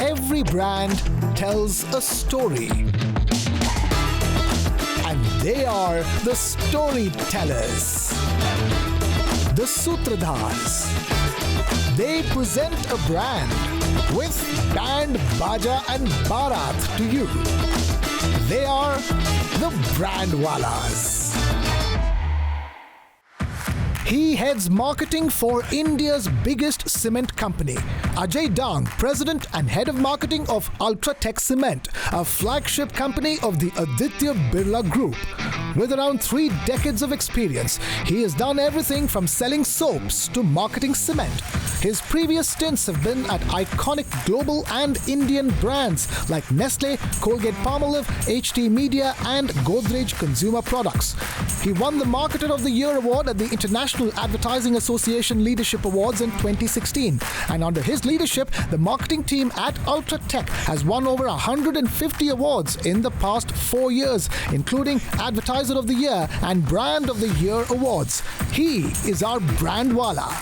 Every brand tells a story. And they are the storytellers. The Sutradhars. They present a brand with band, baja and barat to you. They are the Brandwallahs. He heads marketing for India's biggest cement company. Ajay Dang, president and head of marketing of Ultratech Cement, a flagship company of the Aditya Birla Group. With around 3 decades of experience, he has done everything from selling soaps to marketing cement. His previous stints have been at iconic global and Indian brands like Nestle, Colgate-Palmolive, HT Media and Godrej Consumer Products. He won the Marketer of the Year award at the International Advertising Association Leadership Awards in 2016. And under his leadership, the marketing team at Ultratech has won over 150 awards in the past 4 years, including Advertiser of the Year and Brand of the Year awards. He is our Brandwallah.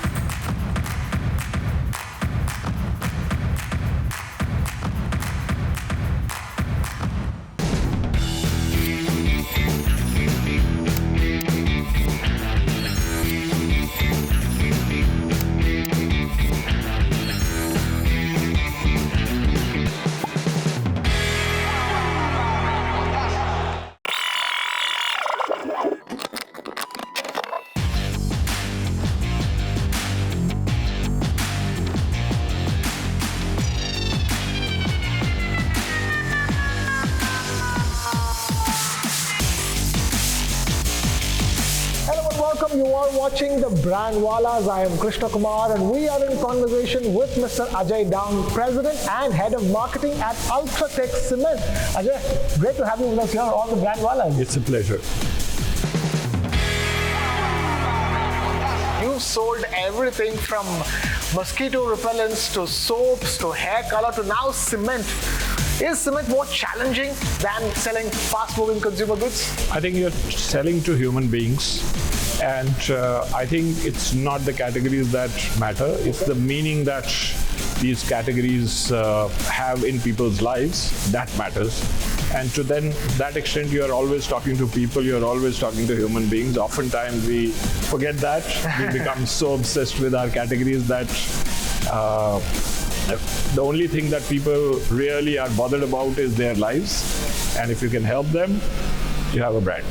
Welcome, you are watching the Brandwallahs. I am Krishnakumar and we are in conversation with Mr. Ajay Dang, President and Head of Marketing at Ultratech Cement. Ajay, great to have you with us here on the Brandwallahs. It's a pleasure. You've sold everything from mosquito repellents to soaps to hair color to now cement. Is cement more challenging than selling fast-moving consumer goods? I think you're selling to human beings, and I think it's not the categories that matter. It's the meaning that these categories have in people's lives that matters. And to then that extent, you are always talking to people, you're always talking to human beings. Oftentimes we forget that. We become so obsessed with our categories that the only thing that people really are bothered about is their lives. And if you can help them, you have a brand.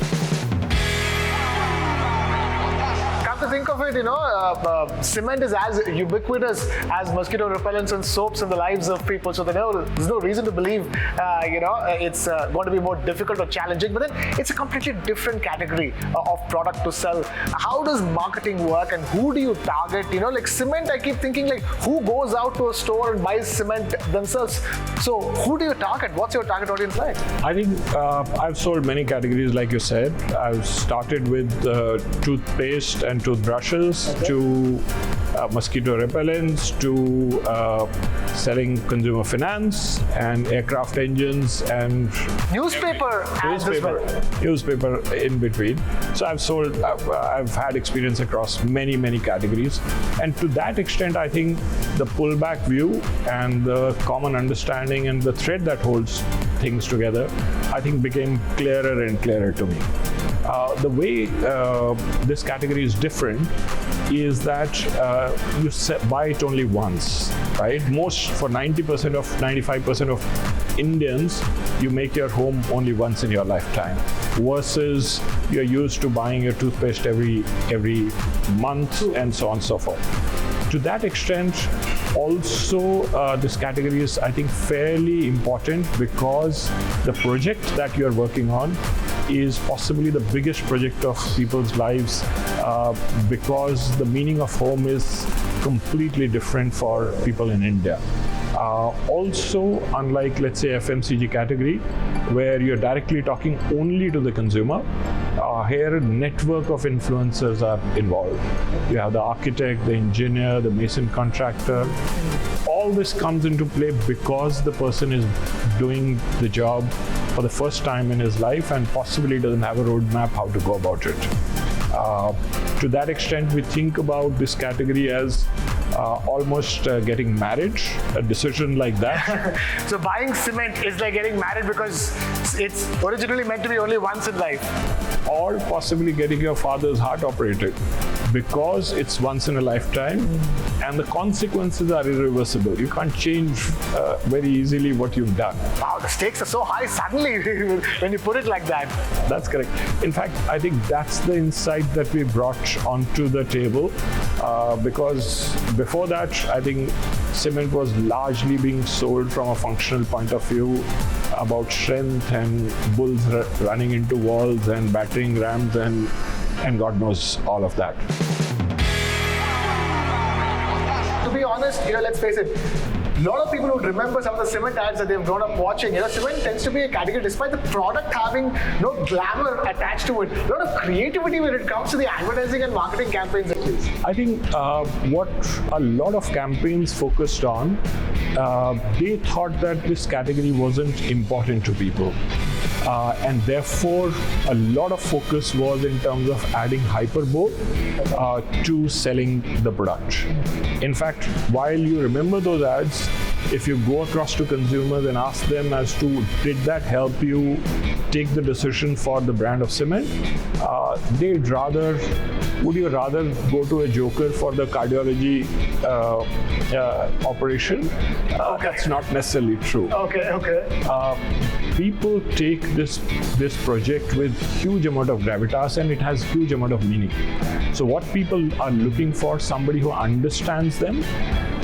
To think of it, cement is as ubiquitous as mosquito repellents and soaps in the lives of people. So there's no reason to believe, it's going to be more difficult or challenging. But then it's a completely different category of product to sell. How does marketing work, and who do you target? Like cement, I keep thinking like who goes out to a store and buys cement themselves? So who do you target? What's your target audience like? I think I've sold many categories, like you said. I've started with toothpaste and toothbrushes to mosquito repellents to selling consumer finance and aircraft engines and newspaper in between. So I've had experience across many categories, and to that extent I think the pullback view and the common understanding and the thread that holds things together, I think became clearer and clearer to me. The way this category is different is that you buy it only once, right? For 95% of Indians, you make your home only once in your lifetime, versus you're used to buying your toothpaste every month and so on and so forth. To that extent, also this category is, I think, fairly important because the project that you're working on is possibly the biggest project of people's lives, because the meaning of home is completely different for people in India. Also, unlike, let's say, FMCG category, where you're directly talking only to the consumer, here a network of influencers are involved. You have the architect, the engineer, the mason contractor. All this comes into play because the person is doing the job for the first time in his life and possibly doesn't have a roadmap how to go about it. To that extent, we think about this category as almost getting married, a decision like that. So buying cement is like getting married because it's originally meant to be only once in life. Or possibly getting your father's heart operated, because it's once in a lifetime and the consequences are irreversible. You can't change very easily what you've done. Wow, the stakes are so high suddenly when you put it like that. That's correct. In fact, I think that's the insight that we brought onto the table, because before that, I think cement was largely being sold from a functional point of view, about strength and bulls running into walls and battering rams and God knows all of that. To be honest, let's face it, a lot of people would remember some of the cement ads that they've grown up watching. Cement tends to be a category, despite the product having no glamour attached to it, a lot of creativity when it comes to the advertising and marketing campaigns at least. I think what a lot of campaigns focused on, they thought that this category wasn't important to people. And therefore, a lot of focus was in terms of adding hyperbole to selling the product. In fact, while you remember those ads, if you go across to consumers and ask them as to did that help you take the decision for the brand of cement, would you rather go to a joker for the cardiology operation? That's not necessarily true. People take this project with huge amount of gravitas, and it has huge amount of meaning. So what people are looking for, somebody who understands them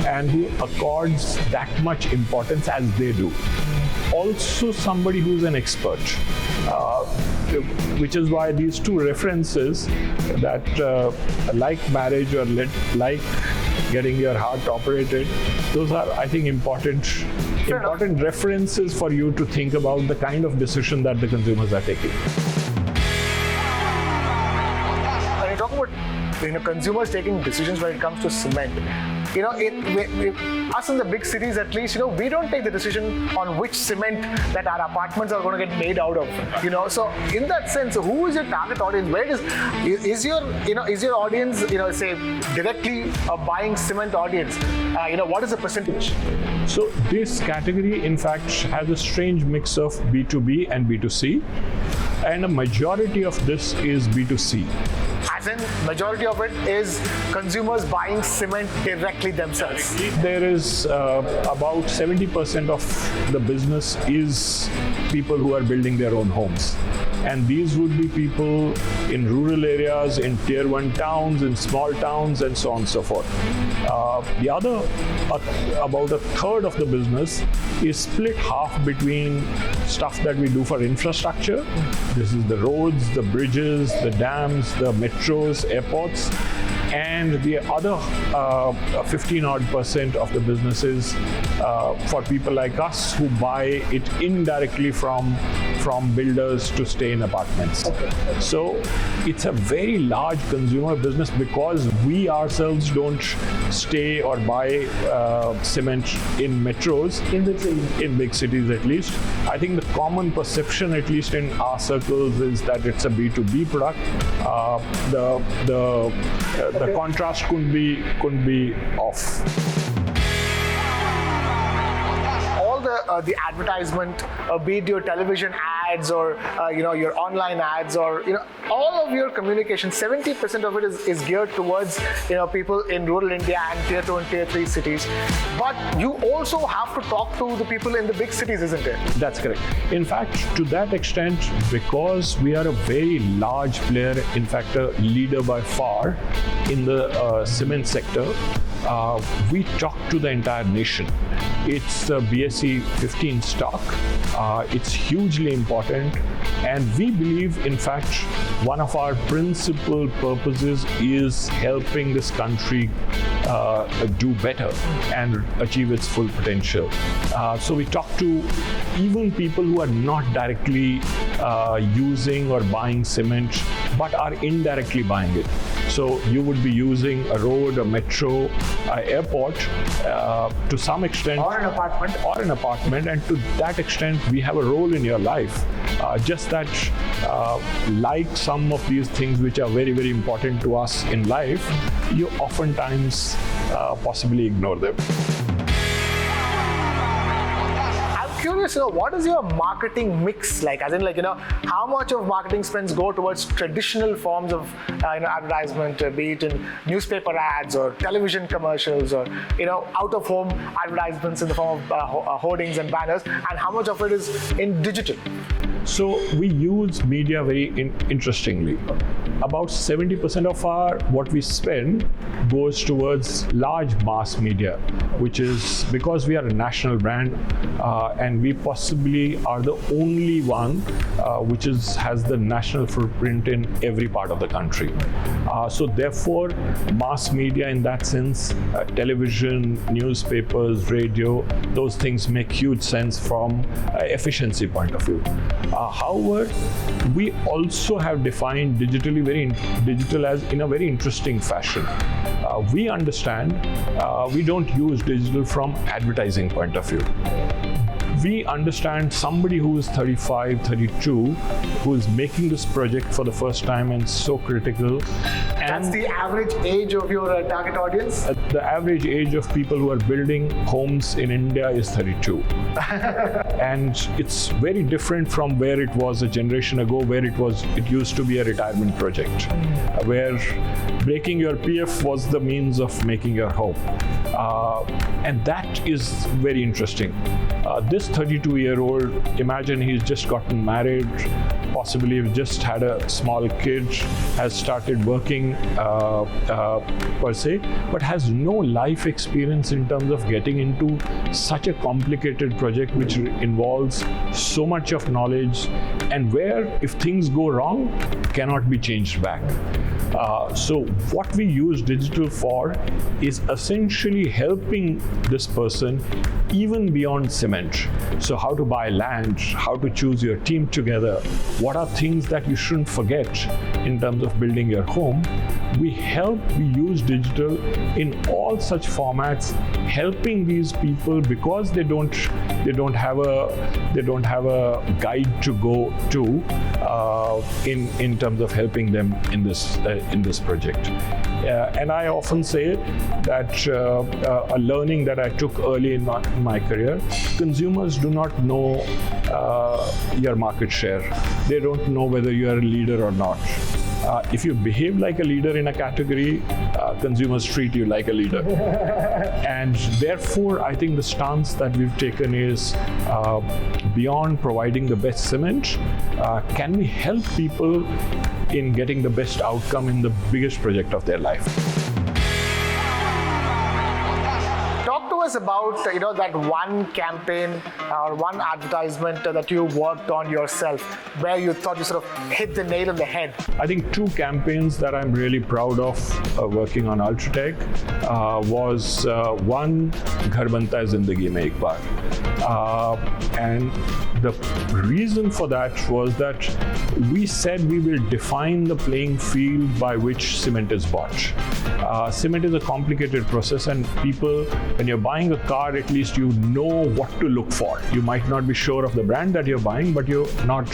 and who accords that much importance as they do. Also somebody who's an expert, which is why these two references that like marriage or like getting your heart operated, those are, I think, important references for you to think about the kind of decision that the consumers are taking. When you talk about consumers taking decisions when it comes to cement, us in the big cities at least, we don't take the decision on which cement that our apartments are going to get made out of. So in that sense, who is your target audience? Where is your audience, say directly a buying cement audience? What is the percentage? So this category, in fact, has a strange mix of B2B and B2C, and a majority of this is B2C. As in, majority of it is consumers buying cement directly themselves. There is about 70% of the business is people who are building their own homes. And these would be people in rural areas, in tier 1 towns, in small towns, and so on and so forth. The other, about a third of the business is split half between stuff that we do for infrastructure. This is the roads, the bridges, the dams, the metros, airports. And the other 15% of the businesses for people like us who buy it indirectly from builders to stay in apartments. So it's a very large consumer business because we ourselves don't stay or buy cement in metros, in big cities at least. I think the common perception, at least in our circles, is that it's a B2B product. The contrast couldn't be off. The advertisement, be it your television ads or your online ads, or all of your communication, 70% of it is geared towards people in rural India and tier 2 and tier 3 cities. But you also have to talk to the people in the big cities, isn't it? That's correct. In fact, to that extent, because we are a very large player, in fact a leader by far in the cement sector, we talk to the entire nation. It's the BSE 15 stock. It's hugely important, and we believe, in fact, one of our principal purposes is helping this country do better and achieve its full potential. So we talk to even people who are not directly using or buying cement, but are indirectly buying it. So you would be using a road, a metro, airport to some extent. Or an apartment. And to that extent, we have a role in your life. Just that, like some of these things which are very, very important to us in life, you oftentimes possibly ignore them. Curious, what is your marketing mix like? As in, how much of marketing spends go towards traditional forms of advertisement, be it in newspaper ads or television commercials or out-of-home advertisements in the form of hoardings and banners, and how much of it is in digital? So we use media very interestingly. About 70% of what we spend goes towards large mass media, which is because we are a national brand and we possibly are the only one which has the national footprint in every part of the country. So therefore, mass media in that sense, television, newspapers, radio, those things make huge sense from efficiency point of view. However, we also have defined digital as in a very interesting fashion. We understand we don't use digital from advertising point of view. We understand somebody who is 35, 32, who is making this project for the first time and so critical. That's the average age of your target audience? The average age of people who are building homes in India is 32. And it's very different from where it was a generation ago, where it used to be a retirement project, where breaking your PF was the means of making your home. And that is very interesting. This 32-year-old, imagine he's just gotten married, possibly just had a small kid, has started working per se, but has no life experience in terms of getting into such a complicated project which involves so much of knowledge and where if things go wrong, cannot be changed back. So what we use digital for is essentially helping this person even beyond cement. So how to buy land, how to choose your team together, what are things that you shouldn't forget in terms of building your home. We use digital in all such formats, helping these people because they don't have a guide to go to in terms of helping them in this project. And I often say that a learning that I took early in my career, consumers do not know your market share. They don't know whether you are a leader or not. If you behave like a leader in a category, consumers treat you like a leader. And therefore, I think the stance that we've taken is beyond providing the best cement, can we help people in getting the best outcome in the biggest project of their life? Talk to us about that one campaign or one advertisement that you worked on yourself, where you thought you sort of hit the nail on the head. I think two campaigns that I'm really proud of working on Ultratech was one, Ghar Banta Hai Zindagi Mein Ek Baar. And the reason for that was that we said we will define the playing field by which cement is bought. Cement is a complicated process, and people, when you're buying a car, at least you know what to look for. You might not be sure of the brand that you're buying, but you're not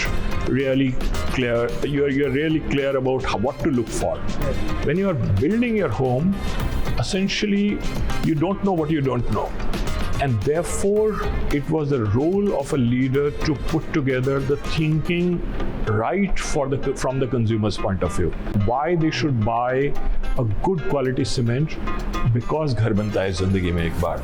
really clear. You're really clear about what to look for. When you're building your home, essentially, you don't know what you don't know. And therefore, it was the role of a leader to put together the thinking right from the consumer's point of view. Why they should buy a good quality cement, because Ghar Banta Hai Zindagi Mein Ek Baar.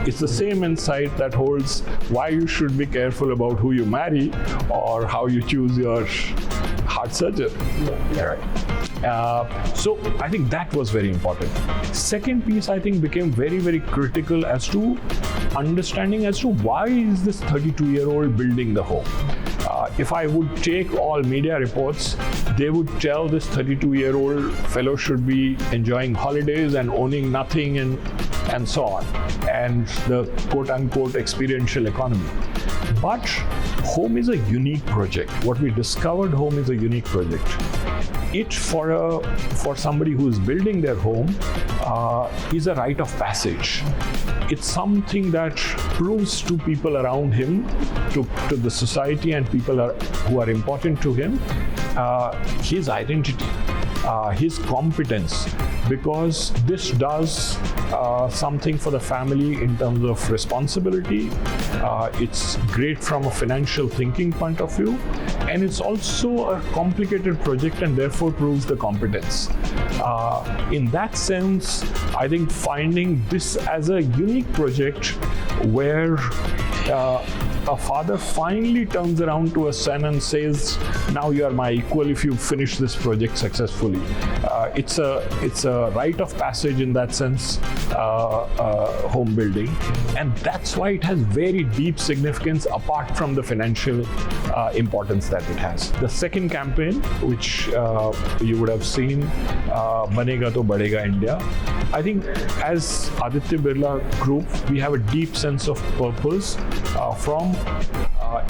It's the same insight that holds why you should be careful about who you marry or how you choose your heart surgeon. Yeah. Right. So I think that was very important. Second piece, I think, became very, very critical as to understanding as to why is this 32-year-old building the home. If I would take all media reports, they would tell this 32-year-old fellow should be enjoying holidays and owning nothing and so on, and the quote-unquote experiential economy. But home is a unique project. What we discovered, home is a unique project. it for somebody who is building their home is a rite of passage. It's something that proves to people around him, to the society and people who are important to him, his identity, his competence, because this does something for the family in terms of responsibility. It's great from a financial thinking point of view, and it's also a complicated project and therefore proves the competence. In that sense, I think finding this as a unique project where a father finally turns around to a son and says, now you are my equal if you finish this project successfully. It's a rite of passage in that sense, home building, and that's why it has very deep significance apart from the financial importance that it has. The second campaign, which you would have seen, Banega to Badega India, I think as Aditya Birla Group, we have a deep sense of purpose from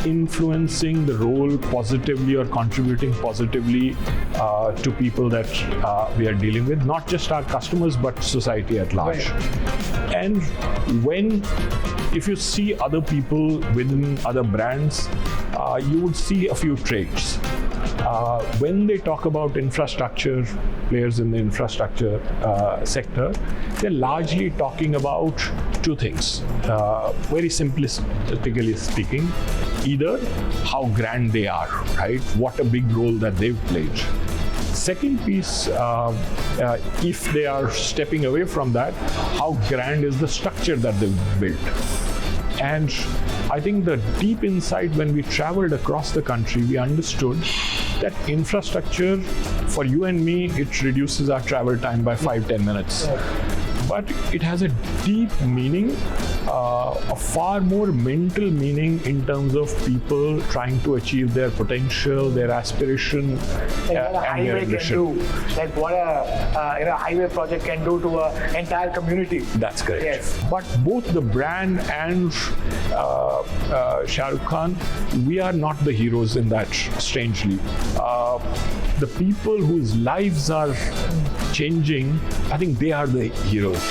influencing the role positively or contributing positively to people that we are dealing with, not just our customers but society at large. And if you see other people within other brands, you would see a few traits. When they talk about infrastructure, players in the infrastructure sector, they're largely talking about two things. Very simplistically speaking, either how grand they are, right? What a big role that they've played. Second piece, if they are stepping away from that, how grand is the structure that they've built? And I think the deep insight when we traveled across the country, we understood that infrastructure, for you and me, it reduces our travel time by 5-10 minutes. But it has a deep meaning, a far more mental meaning in terms of people trying to achieve their potential, their aspiration, and their ambition. Like what a highway project can do to an entire community. That's correct. Yes. But both the brand and Shah Rukh Khan, we are not the heroes in that, strangely. The people whose lives are changing, I think they are the heroes.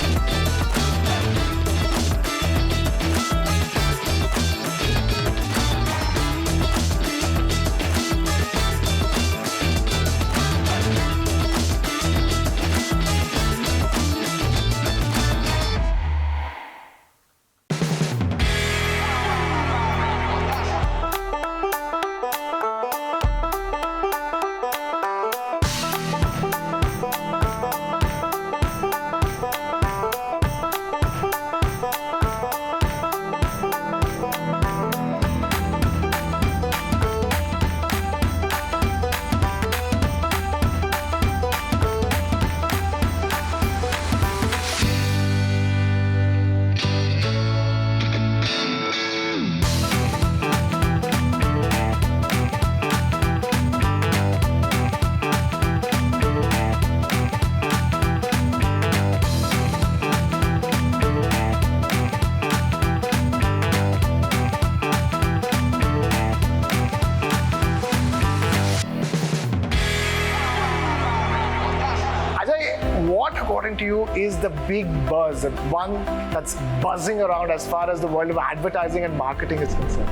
According to you, is the big buzz, the one that's buzzing around as far as the world of advertising and marketing is concerned?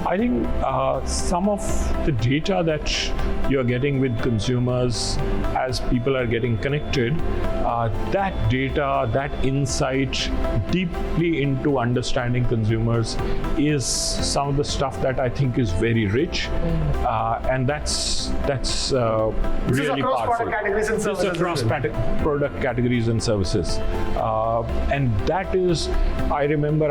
I think some of the data that you're getting with consumers as people are getting connected, that data, that insight deeply into understanding consumers is some of the stuff that I think is very rich, and that's really powerful. Product categories and services. It's across product categories and services, and that is, I remember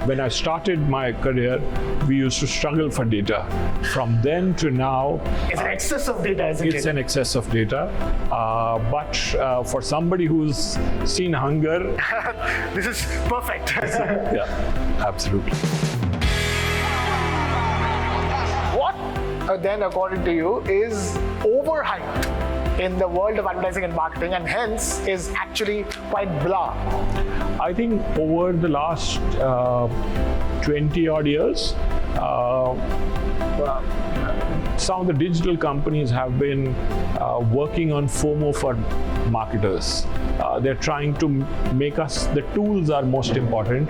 when I started my career, we used to struggle for data. From then to now, it's an excess of data, isn't it? It's an excess of data, but for somebody who's seen hunger, this is perfect. Yeah, absolutely. What then, according to you, is overhyped in the world of advertising and marketing, and hence is actually quite blah? I think over the last 20 odd years, some of the digital companies have been working on FOMO for marketers. They're trying to make us, the tools are most important.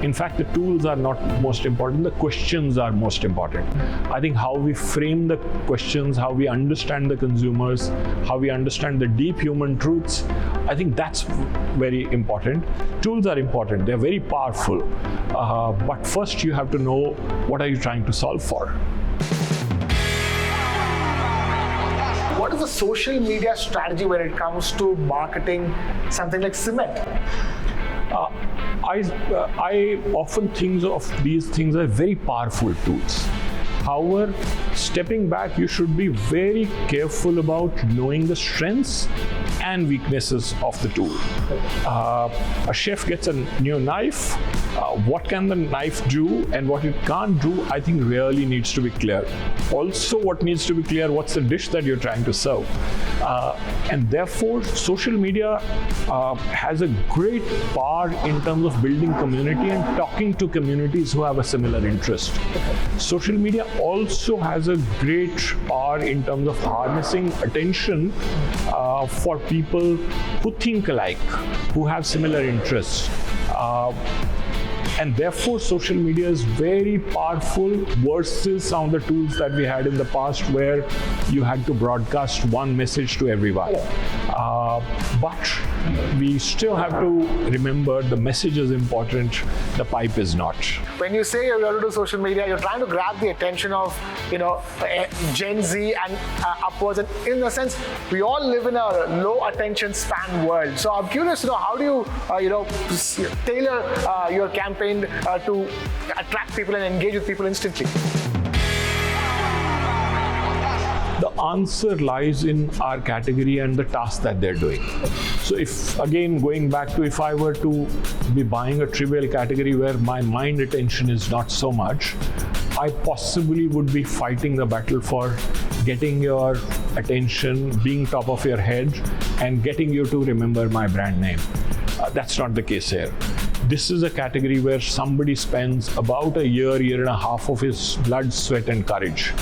In fact, the tools are not most important, the questions are most important. I think how we frame the questions, how we understand the consumers, how we understand the deep human truths, I think that's very important. Tools are important, they're very powerful. But first you have to know what are you trying to solve for. What is the social media strategy when it comes to marketing something like cement? I often think of these things as very powerful tools. However, stepping back, you should be very careful about knowing the strengths and weaknesses of the tool. A chef gets a new knife. What can the knife do and what it can't do, I think really needs to be clear. Also, what needs to be clear, what's the dish that you're trying to serve? And therefore, social media has a great power in terms of building community and talking to communities who have a similar interest. Social media also has a great power in terms of harnessing attention for people who think alike, who have similar interests. And therefore, social media is very powerful versus some of the tools that we had in the past where you had to broadcast one message to everyone. But we still have to remember the message is important, the pipe is not. When you say you're going to do social media, you're trying to grab the attention of, Gen Z and upwards. And in a sense, we all live in a low attention span world. So I'm curious to know, how do you, tailor your campaign to attract people and engage with people instantly? The answer lies in our category and the task that they're doing. So if, again, going back to if I were to be buying a trivial category where my mind attention is not so much, I possibly would be fighting the battle for getting your attention, being top of your head, and getting you to remember my brand name. That's not the case here. This is a category where somebody spends about a year and a half of his blood, sweat, and courage.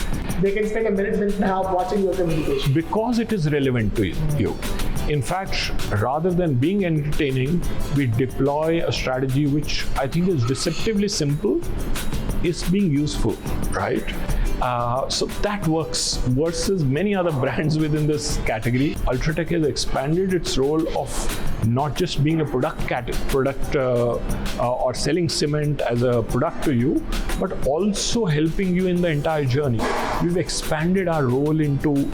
They can spend a minute and a half watching your communication. Because it is relevant to you. In fact, rather than being entertaining, we deploy a strategy which I think is deceptively simple, is being useful, right? So that works versus many other brands within this category. Ultratech has expanded its role of not just being a product or selling cement as a product to you, but also helping you in the entire journey. We've expanded our role into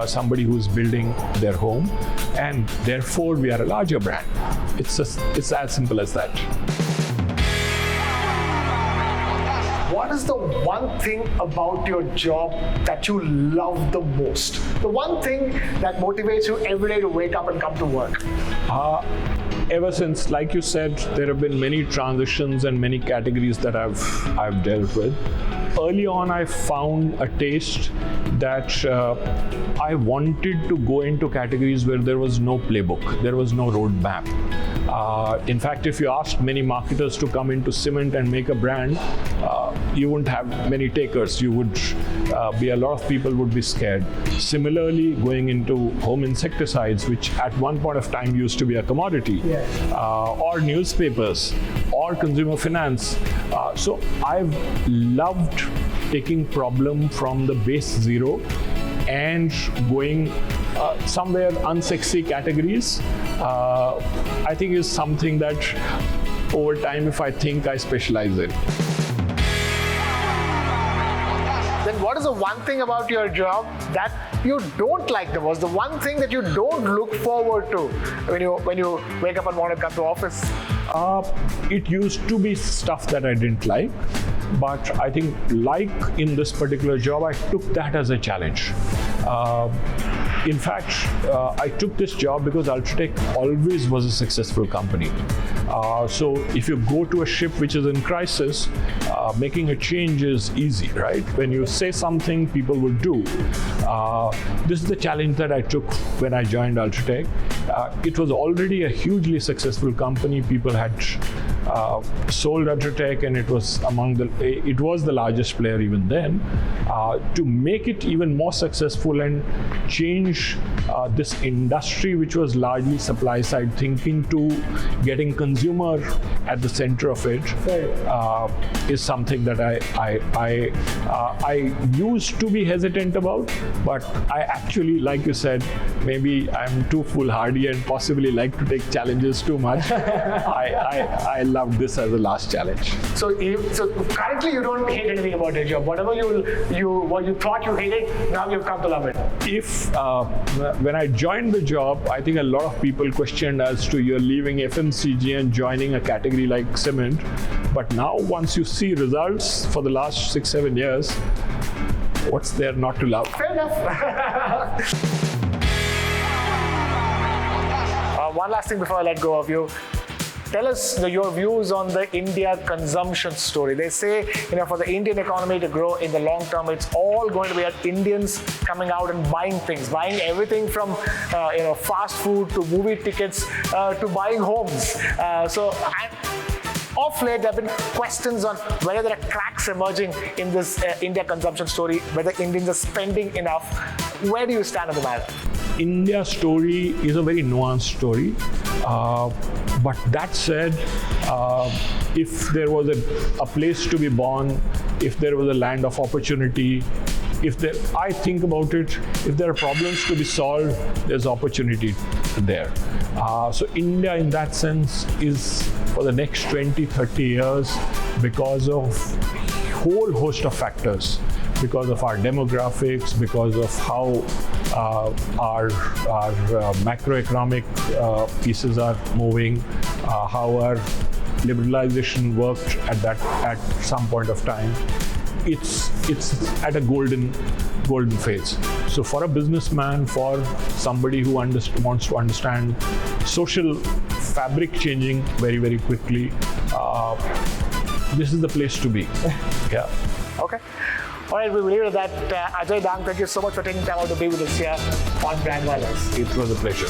somebody who's building their home, and therefore we are a larger brand. It's as simple as that. What is the one thing about your job that you love the most? The one thing that motivates you every day to wake up and come to work? Ever since, like you said, there have been many transitions and many categories that I've dealt with. Early on, I found a taste that I wanted to go into categories where there was no playbook, there was no roadmap. In fact, if you asked many marketers to come into cement and make a brand, you wouldn't have many takers. You would a lot of people would be scared. Similarly, going into home insecticides, which at one point of time used to be a commodity, or newspapers, or consumer finance. So I've loved taking problem from the base zero and going somewhere unsexy categories. I think is something that over time, if I think, I specialize in. Then what is the one thing about your job that you don't like the most? The one thing that you don't look forward to when you wake up and want to come to office? It used to be stuff that I didn't like, but I think like in this particular job, I took that as a challenge. In fact, I took this job because Ultratech always was a successful company. So if you go to a ship which is in crisis, making a change is easy, right? When you say something, people will do. This is the challenge that I took when I joined Ultratech. It was already a hugely successful company. People had sold Ultratech, and it was the largest player even then. To make it even more successful and change this industry, which was largely supply side thinking, to getting consumer at the center of it, is something that I used to be hesitant about, but I actually, like you said, maybe I'm too foolhardy and possibly like to take challenges too much. I loved this as a last challenge. So currently you don't hate anything about your job. Whatever what you thought you hated, now you've come to love it. When I joined the job, I think a lot of people questioned as to you're leaving FMCG and joining a category like cement. But now, once you see results for the last 6-7 years, what's there not to love? Fair enough. One last thing before I let go of you. Tell us your views on the India consumption story. They say, for the Indian economy to grow in the long term, it's all going to be Indians coming out and buying things, buying everything from fast food to movie tickets to buying homes. Of late, there have been questions on whether there are cracks emerging in this India consumption story, whether Indians are spending enough. Where do you stand on the matter? India story is a very nuanced story. But that said, if there was a place to be born, if there was a land of opportunity, I think about it, if there are problems to be solved, there's opportunity there. So India in that sense is for the next 20-30 years, because of a whole host of factors, because of our demographics, because of how our macroeconomic pieces are moving, how our liberalization worked at some point of time. It's at a golden phase. So for a businessman, for somebody who wants to understand social fabric changing very, very quickly, this is the place to be. Yeah. Okay. All right, we will leave it at that. Ajay Dang, thank you so much for taking time out to be with us here on Brandwallahs. It was a pleasure.